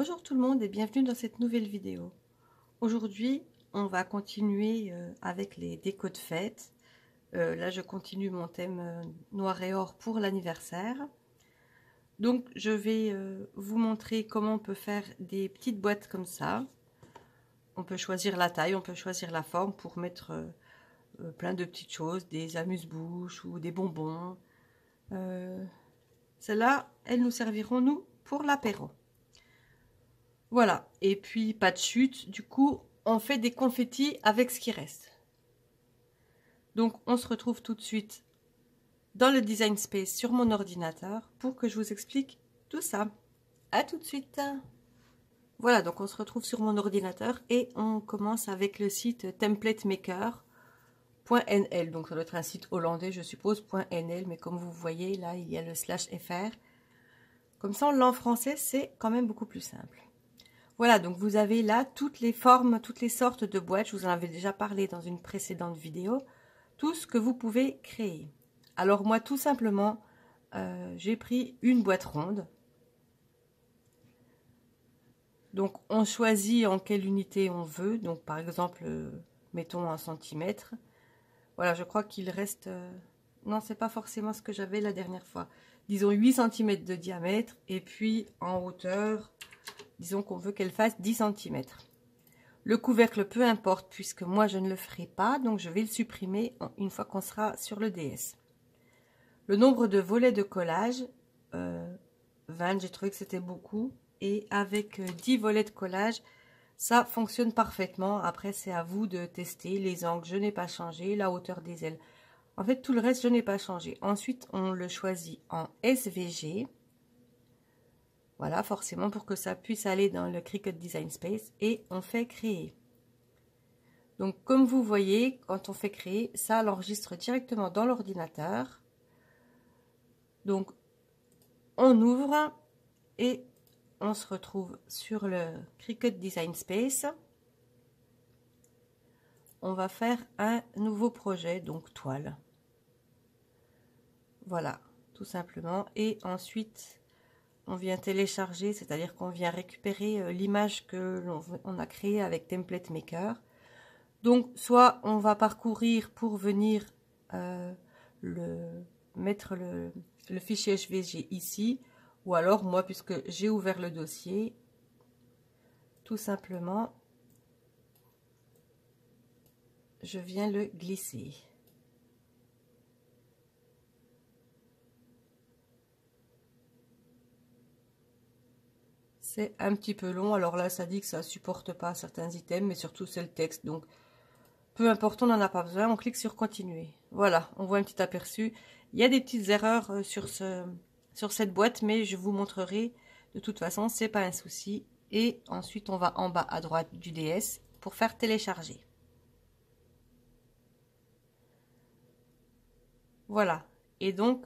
Bonjour tout le monde et bienvenue dans cette nouvelle vidéo. Aujourd'hui, on va continuer avec les décos de fête. Là, je continue mon thème noir et or pour l'anniversaire. Donc, je vais vous montrer comment on peut faire des petites boîtes comme ça. On peut choisir la taille, on peut choisir la forme pour mettre plein de petites choses, des amuse-bouches ou des bonbons. Celles-là, elles nous serviront, nous, pour l'apéro. Voilà, et puis pas de chute, du coup, on fait des confettis avec ce qui reste. Donc, on se retrouve tout de suite dans le Design Space sur mon ordinateur pour que je vous explique tout ça. À tout de suite. Voilà, donc on se retrouve sur mon ordinateur et on commence avec le site templatemaker.nl. Donc, ça doit être un site hollandais, je suppose, .nl, mais comme vous voyez, là, il y a le /fr. Comme ça, on l'a en français, c'est quand même beaucoup plus simple. Voilà, donc vous avez là toutes les formes, toutes les sortes de boîtes. Je vous en avais déjà parlé dans une précédente vidéo. Tout ce que vous pouvez créer. Alors moi, tout simplement, j'ai pris une boîte ronde. Donc on choisit en quelle unité on veut. Donc par exemple, mettons un centimètre. Voilà, je crois qu'il reste... non, c'est pas forcément ce que j'avais la dernière fois. Disons 8 cm de diamètre. Et puis en hauteur... Disons qu'on veut qu'elle fasse 10 cm. Le couvercle, peu importe, puisque moi, je ne le ferai pas. Donc, je vais le supprimer une fois qu'on sera sur le DS. Le nombre de volets de collage, 20, j'ai trouvé que c'était beaucoup. Et avec 10 volets de collage, ça fonctionne parfaitement. Après, c'est à vous de tester. Les angles, je n'ai pas changé. La hauteur des ailes. En fait, tout le reste, je n'ai pas changé. Ensuite, on le choisit en SVG. Voilà, forcément pour que ça puisse aller dans le Cricut Design Space. Et on fait créer. Donc, comme vous voyez, quand on fait créer, ça l'enregistre directement dans l'ordinateur. Donc, on ouvre et on se retrouve sur le Cricut Design Space. On va faire un nouveau projet, donc toile. Voilà, tout simplement. Et ensuite... on vient télécharger, c'est-à-dire qu'on vient récupérer l'image que l'on a créée avec Template Maker. Donc, soit on va parcourir pour venir mettre le fichier SVG ici, ou alors moi, puisque j'ai ouvert le dossier, tout simplement, je viens le glisser. C'est un petit peu long, alors là ça dit que ça ne supporte pas certains items, mais surtout c'est le texte, donc peu importe, on n'en a pas besoin, on clique sur continuer. Voilà, on voit un petit aperçu. Il y a des petites erreurs sur cette boîte, mais je vous montrerai. De toute façon, c'est pas un souci. Et ensuite, on va en bas à droite du DS pour faire télécharger. Voilà. Et donc,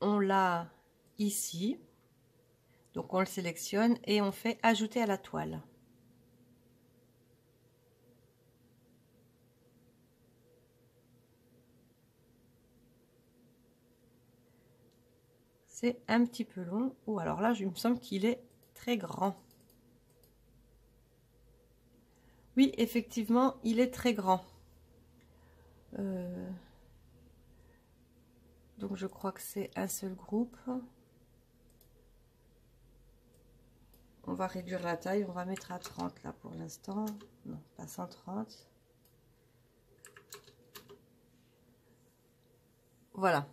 on l'a ici. Donc, on le sélectionne et on fait ajouter à la toile. C'est un petit peu long. Ou alors là, il me semble qu'il est très grand. Oui, effectivement, il est très grand. Donc, je crois que c'est un seul groupe. On va réduire la taille, on va mettre à 30 là pour l'instant. Non, pas 130. Voilà.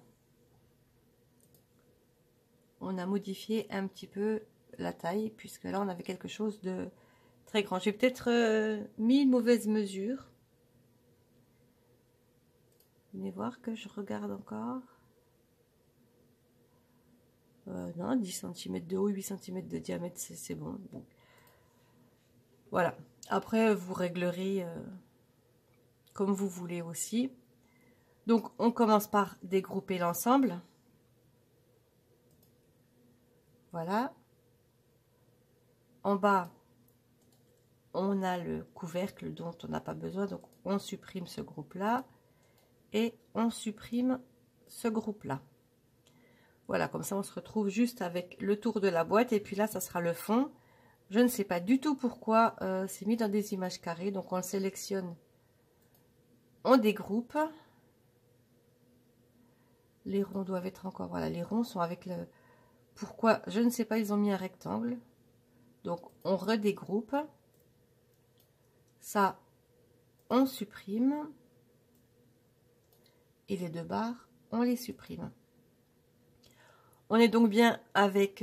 On a modifié un petit peu la taille, puisque là, on avait quelque chose de très grand. J'ai peut-être mis une mauvaise mesure. Venez voir que je regarde encore. Non, 10 cm de haut, 8 cm de diamètre, c'est bon. Donc, voilà. Après, vous réglerez comme vous voulez aussi. Donc, on commence par dégrouper l'ensemble. Voilà. En bas, on a le couvercle dont on n'a pas besoin. Donc, on supprime ce groupe-là. Et on supprime ce groupe-là. Voilà, comme ça on se retrouve juste avec le tour de la boîte et puis là ça sera le fond. Je ne sais pas du tout pourquoi c'est mis dans des images carrées, donc on le sélectionne, on dégroupe. Les ronds doivent être encore, voilà, les ronds sont avec le... Pourquoi? Je ne sais pas, ils ont mis un rectangle. Donc on redégroupe. Ça, on supprime. Et les deux barres, on les supprime. On est donc bien avec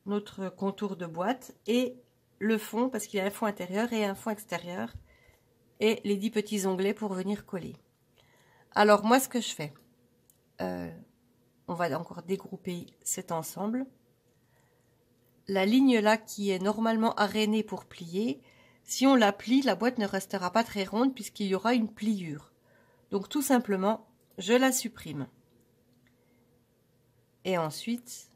notre contour de boîte et le fond, parce qu'il y a un fond intérieur et un fond extérieur. Et les 10 petits onglets pour venir coller. Alors moi, ce que je fais, on va encore dégrouper cet ensemble. La ligne là qui est normalement arénée pour plier, si on la plie, la boîte ne restera pas très ronde puisqu'il y aura une pliure. Donc tout simplement, je la supprime. Et ensuite,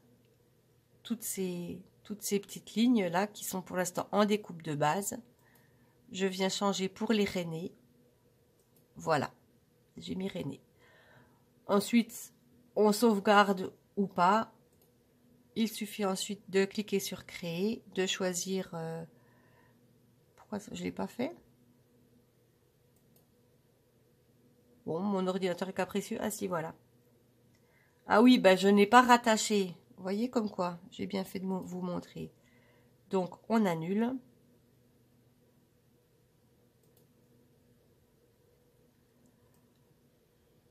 toutes ces petites lignes là qui sont pour l'instant en découpe de base, je viens changer pour les rainées. Voilà, j'ai mis rainées. Ensuite, on sauvegarde ou pas. Il suffit ensuite de cliquer sur créer, de choisir... pourquoi je ne l'ai pas fait? Bon, mon ordinateur est capricieux. Ah si, voilà. Ah oui, ben je n'ai pas rattaché. Vous voyez comme quoi, j'ai bien fait de vous montrer. Donc, on annule.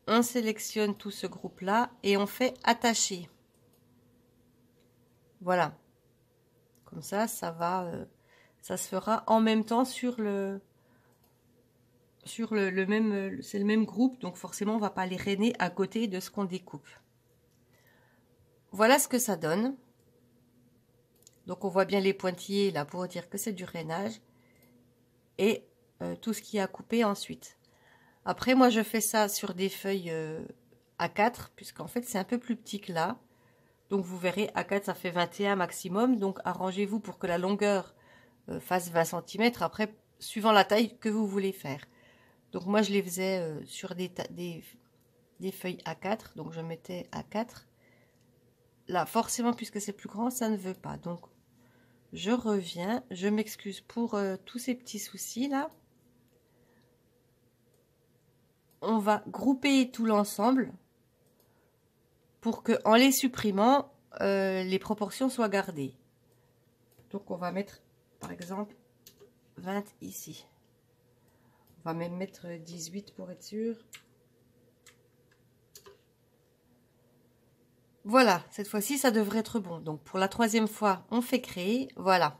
On sélectionne tout ce groupe-là et on fait attacher. Voilà. Comme ça, ça va... ça se fera en même temps sur le même... C'est le même groupe, donc forcément, on ne va pas les rainer à côté de ce qu'on découpe. Voilà ce que ça donne. Donc on voit bien les pointillés là pour dire que c'est du rainage. Et tout ce qui est à couper ensuite. Après moi je fais ça sur des feuilles A4. Puisqu'en fait c'est un peu plus petit que là. Donc vous verrez A4 ça fait 21 maximum. Donc arrangez-vous pour que la longueur fasse 20 cm. Après suivant la taille que vous voulez faire. Donc moi je les faisais sur des feuilles A4. Donc je mettais A4. Là, forcément, puisque c'est plus grand, ça ne veut pas. Donc, je reviens. Je m'excuse pour tous ces petits soucis là. On va grouper tout l'ensemble pour que, en les supprimant, les proportions soient gardées. Donc, on va mettre, par exemple, 20 ici. On va même mettre 18 pour être sûr. Voilà, cette fois-ci, ça devrait être bon. Donc, pour la troisième fois, on fait créer. Voilà.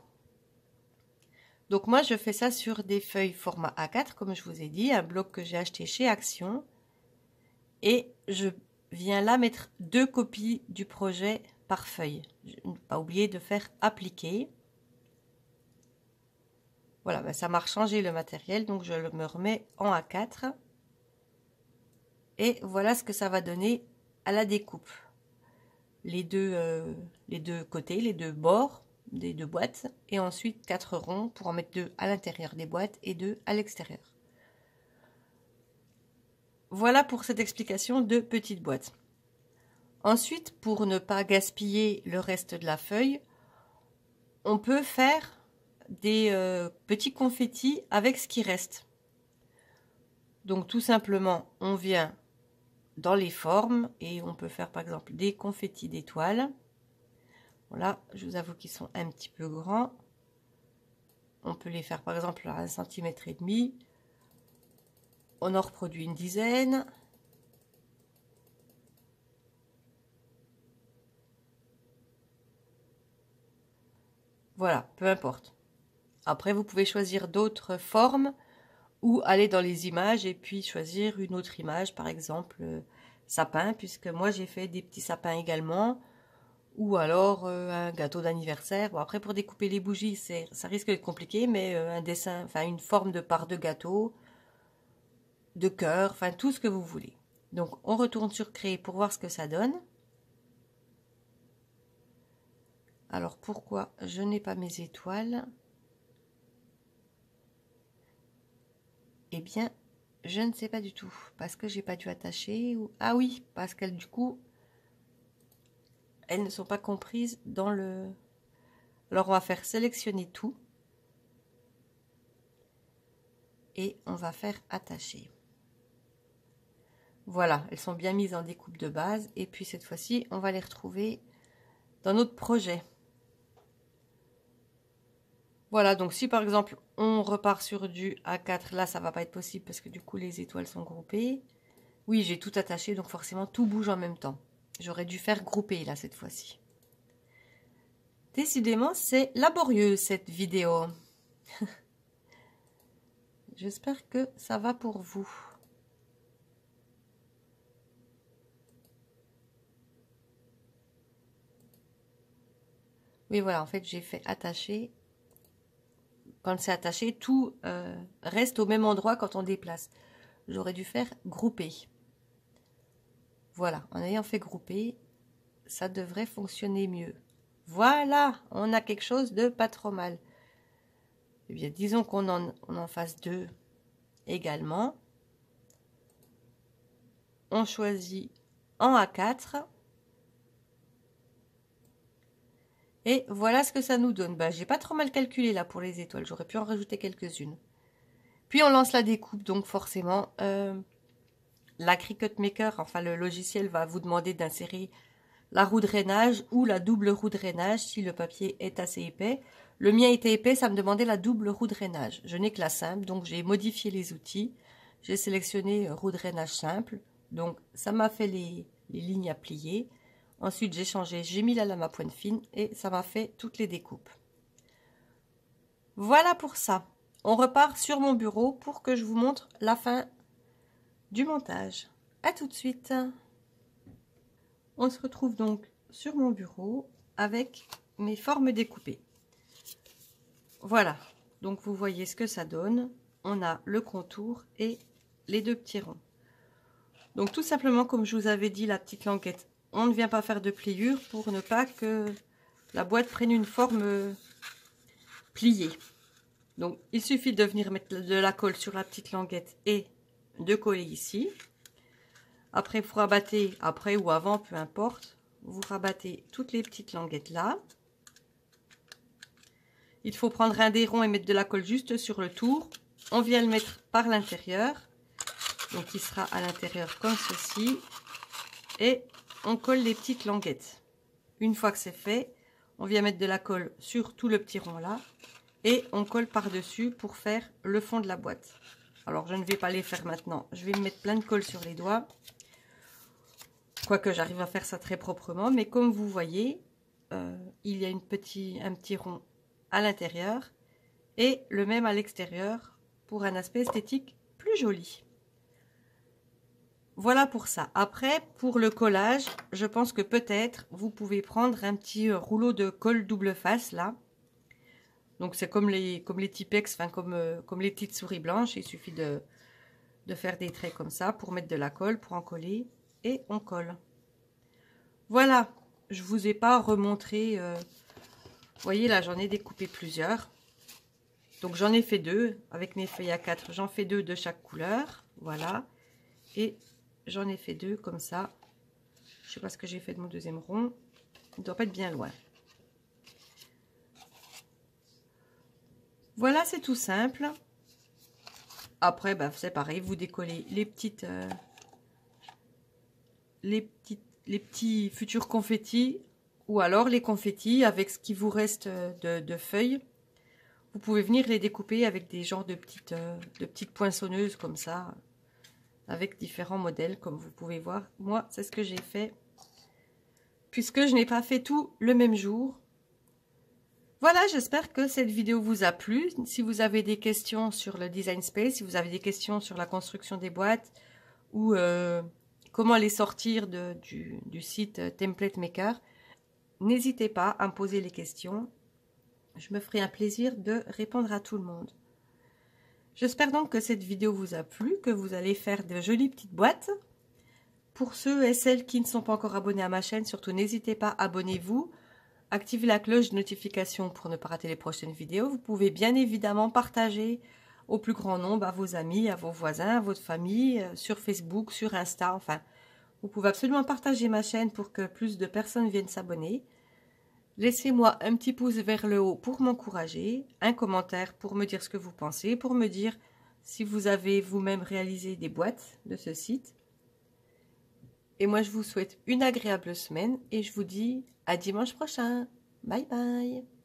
Donc, moi, je fais ça sur des feuilles format A4, comme je vous ai dit, un bloc que j'ai acheté chez Action. Et je viens là mettre 2 copies du projet par feuille. Je n'ai pas oublié de faire appliquer. Voilà, ben ça m'a changé le matériel, donc je me remets en A4. Et voilà ce que ça va donner à la découpe. Les deux côtés, les deux bords des deux boîtes. Et ensuite 4 ronds pour en mettre 2 à l'intérieur des boîtes et 2 à l'extérieur. Voilà pour cette explication de petite boîte. Ensuite, pour ne pas gaspiller le reste de la feuille, on peut faire des petits confettis avec ce qui reste. Donc tout simplement, on vient dans les formes et on peut faire par exemple des confettis d'étoiles. Voilà, je vous avoue qu'ils sont un petit peu grands. On peut les faire par exemple à 1,5 cm. On en reproduit une dizaine. Voilà, peu importe. Après, vous pouvez choisir d'autres formes ou aller dans les images et puis choisir une autre image, par exemple sapin, puisque moi j'ai fait des petits sapins également, ou alors un gâteau d'anniversaire. Bon, après pour découper les bougies, ça risque d'être compliqué, mais un dessin, enfin une forme de part de gâteau, de cœur, enfin tout ce que vous voulez. Donc on retourne sur créer pour voir ce que ça donne. Alors pourquoi je n'ai pas mes étoiles? Eh bien, je ne sais pas du tout. Parce que j'ai pas dû attacher ou... Ah oui, parce qu'elle, du coup... elles ne sont pas comprises dans le... Alors, on va faire sélectionner tout. Et on va faire attacher. Voilà, elles sont bien mises en découpe de base. Et puis, cette fois-ci, on va les retrouver dans notre projet. Voilà, donc si par exemple, on repart sur du A4, là, ça va pas être possible parce que du coup, les étoiles sont groupées. Oui, j'ai tout attaché, donc forcément, tout bouge en même temps. J'aurais dû faire grouper, là, cette fois-ci. Décidément, c'est laborieux, cette vidéo. J'espère que ça va pour vous. Oui, voilà, en fait, j'ai fait attacher. Quand c'est attaché, tout reste au même endroit quand on déplace. J'aurais dû faire grouper. Voilà, en ayant fait grouper, ça devrait fonctionner mieux. Voilà, on a quelque chose de pas trop mal. Eh bien, disons qu'on en fasse 2 également. On choisit en A4. Et voilà ce que ça nous donne. Bah, j'ai pas trop mal calculé là pour les étoiles. J'aurais pu en rajouter quelques-unes. Puis on lance la découpe, donc forcément, la Cricut Maker, enfin le logiciel va vous demander d'insérer la roue de rainage ou la double roue de rainage si le papier est assez épais. Le mien était épais, ça me demandait la double roue de rainage. Je n'ai que la simple, donc j'ai modifié les outils. J'ai sélectionné roue de rainage simple, donc ça m'a fait les lignes à plier. Ensuite, j'ai changé, j'ai mis la lame à pointe fine et ça m'a fait toutes les découpes. Voilà pour ça. On repart sur mon bureau pour que je vous montre la fin du montage. À tout de suite. On se retrouve donc sur mon bureau avec mes formes découpées. Voilà, donc vous voyez ce que ça donne. On a le contour et les 2 petits ronds. Donc tout simplement, comme je vous avais dit, la petite languette, on ne vient pas faire de pliure pour ne pas que la boîte prenne une forme pliée. Donc il suffit de venir mettre de la colle sur la petite languette et de coller ici. Après, vous rabattez, après ou avant, peu importe, vous rabattez toutes les petites languettes là. Il faut prendre un des ronds et mettre de la colle juste sur le tour. On vient le mettre par l'intérieur. Donc il sera à l'intérieur comme ceci. Et on colle les petites languettes. Une fois que c'est fait, on vient mettre de la colle sur tout le petit rond là. Et on colle par-dessus pour faire le fond de la boîte. Alors je ne vais pas les faire maintenant. Je vais me mettre plein de colle sur les doigts. Quoique j'arrive à faire ça très proprement. Mais comme vous voyez, il y a un petit rond à l'intérieur et le même à l'extérieur pour un aspect esthétique plus joli. Voilà pour ça. Après, pour le collage, je pense que peut-être vous pouvez prendre un petit rouleau de colle double face là. Donc c'est comme les Tipex, enfin comme les petites souris blanches. Il suffit de faire des traits comme ça pour mettre de la colle, pour en coller, et on colle. Voilà, je vous ai pas remontré. Vous voyez là, j'en ai découpé plusieurs. Donc j'en ai fait 2 avec mes feuilles A4. J'en fais 2 de chaque couleur. Voilà. Et j'en ai fait 2 comme ça. Je sais pas ce que j'ai fait de mon deuxième rond. Il ne doit pas être bien loin. Voilà, c'est tout simple. Après, bah, c'est pareil. Vous décollez les petits futurs confettis. Ou alors les confettis avec ce qui vous reste de feuilles. Vous pouvez venir les découper avec des genres de petites poinçonneuses comme ça, avec différents modèles, comme vous pouvez voir. Moi, c'est ce que j'ai fait, puisque je n'ai pas fait tout le même jour. Voilà, j'espère que cette vidéo vous a plu. Si vous avez des questions sur le Design Space, si vous avez des questions sur la construction des boîtes, ou comment les sortir du site Template Maker, n'hésitez pas à me poser les questions. Je me ferai un plaisir de répondre à tout le monde. J'espère donc que cette vidéo vous a plu, que vous allez faire de jolies petites boîtes. Pour ceux et celles qui ne sont pas encore abonnés à ma chaîne, surtout n'hésitez pas, abonnez-vous. Activez la cloche de notification pour ne pas rater les prochaines vidéos. Vous pouvez bien évidemment partager au plus grand nombre à vos amis, à vos voisins, à votre famille, sur Facebook, sur Insta, enfin, Vous pouvez absolument partager ma chaîne pour que plus de personnes viennent s'abonner. Laissez-moi un petit pouce vers le haut pour m'encourager, un commentaire pour me dire ce que vous pensez, pour me dire si vous avez vous-même réalisé des boîtes de ce site. Et moi, je vous souhaite une agréable semaine et je vous dis à dimanche prochain. Bye bye!